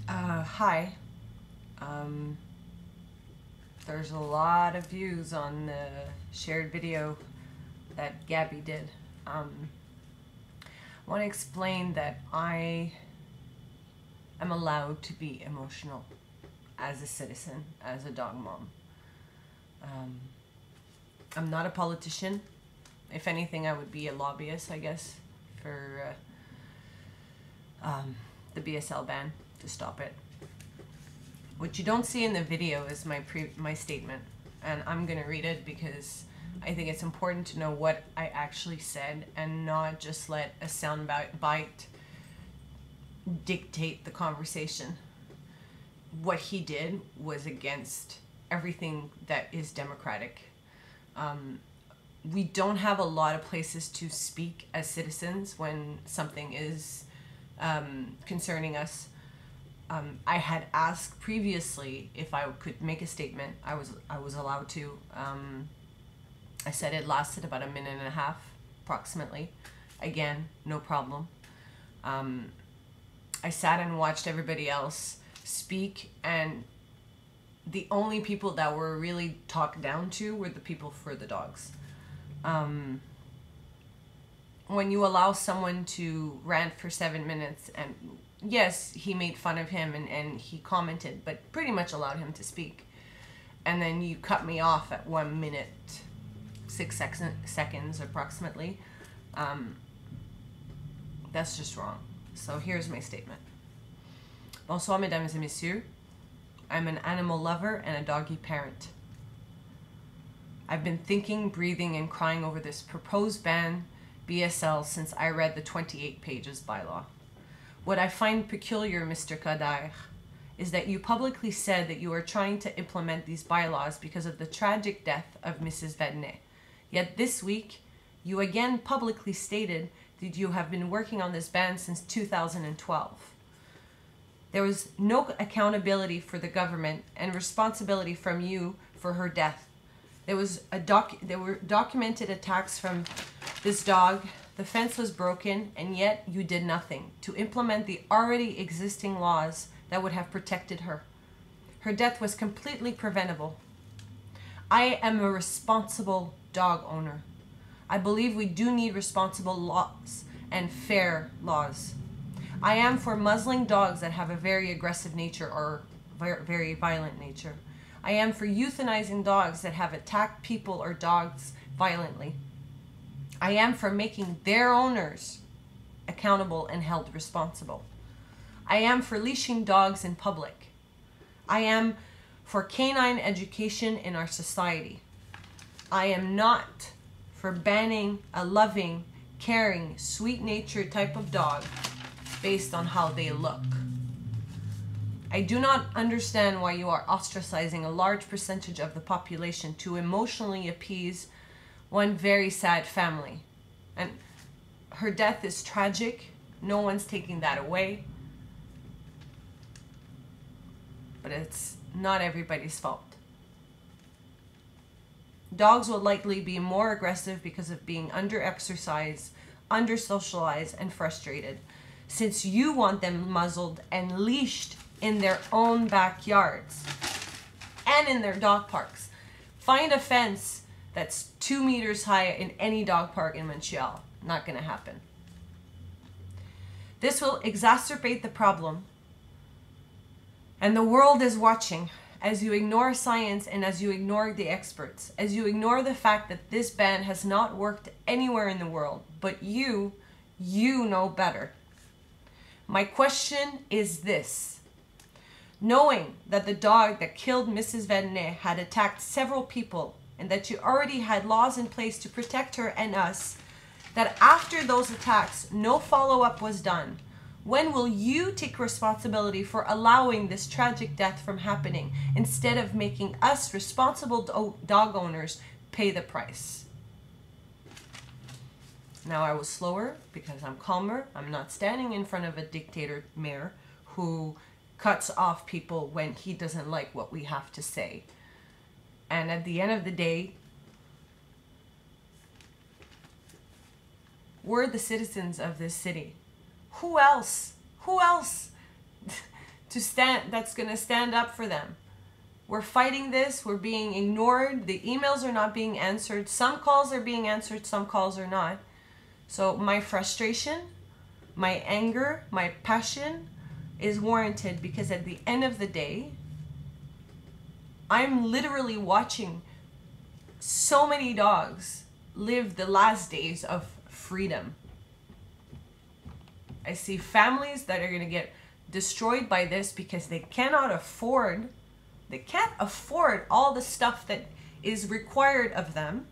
Hi. There's a lot of views on the shared video that Gabby did. I want to explain that I am allowed to be emotional as a citizen, as a dog mom. I'm not a politician. If anything, I would be a lobbyist, I guess, for the BSL ban, to stop it. What you don't see in the video is my statement, and I'm gonna read it because I think it's important to know what I actually said and not just let a sound bite dictate the conversation. What he did was against everything that is democratic. We don't have a lot of places to speak as citizens when something is concerning us. I had asked previously if I could make a statement. I was allowed to. I said it lasted about a minute and a half, approximately. Again, no problem. I sat and watched everybody else speak, and the only people that were really talked down to were the people for the dogs. When you allow someone to rant for 7 minutes, and yes, he made fun of him and he commented, but pretty much allowed him to speak. And then you cut me off at 1 minute, 6 seconds approximately. That's just wrong. So here's my statement. Bonsoir, mesdames et messieurs. I'm an animal lover and a doggy parent. I've been thinking, breathing, and crying over this proposed ban, BSL, since I read the 28 pages bylaw. What I find peculiar, Mr. Codерre, is that you publicly said that you are trying to implement these bylaws because of the tragic death of Mrs. Vedne. Yet this week, you again publicly stated that you have been working on this ban since 2012. There was no accountability for the government and responsibility from you for her death. There were documented attacks from this dog. The fence was broken, and yet you did nothing to implement the already existing laws that would have protected her. Her death was completely preventable. I am a responsible dog owner. I believe we do need responsible laws and fair laws. I am for muzzling dogs that have a very aggressive nature or very violent nature. I am for euthanizing dogs that have attacked people or dogs violently. I am for making their owners accountable and held responsible. I am for leashing dogs in public. I am for canine education in our society. I am not for banning a loving, caring, sweet-natured type of dog based on how they look. I do not understand why you are ostracizing a large percentage of the population to emotionally appease one very sad family. And her death is tragic. No one's taking that away. But it's not everybody's fault. Dogs will likely be more aggressive because of being under-exercised, under-socialized, and frustrated, since you want them muzzled and leashed in their own backyards and in their dog parks. Find a fence that's 2 meters high in any dog park in Montreal. Not going to happen. This will exacerbate the problem, and the world is watching as you ignore science and as you ignore the experts, as you ignore the fact that this ban has not worked anywhere in the world, but you know better. My question is this. Knowing that the dog that killed Mrs. Vedne had attacked several people and that you already had laws in place to protect her and us, that after those attacks, no follow-up was done, when will you take responsibility for allowing this tragic death from happening instead of making us responsible dog owners pay the price? Now I was slower because I'm calmer. I'm not standing in front of a dictator mayor who cuts off people when he doesn't like what we have to say. And at the end of the day, we're the citizens of this city. Who else that's gonna stand up for them. We're fighting this, we're being ignored, the emails are not being answered, some calls are being answered, some calls are not. So my frustration, my anger, my passion is warranted, because at the end of the day, I'm literally watching so many dogs live the last days of freedom. I see families that are going to get destroyed by this because they can't afford all the stuff that is required of them.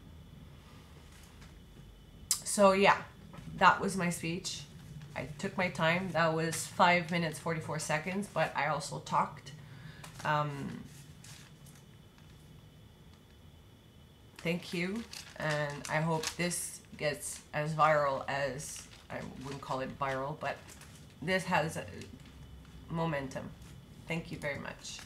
So yeah, that was my speech. I took my time. That was 5 minutes 44 seconds, but I also talked. Thank you, and I hope this gets as viral as, I wouldn't call it viral, but this has momentum. Thank you very much.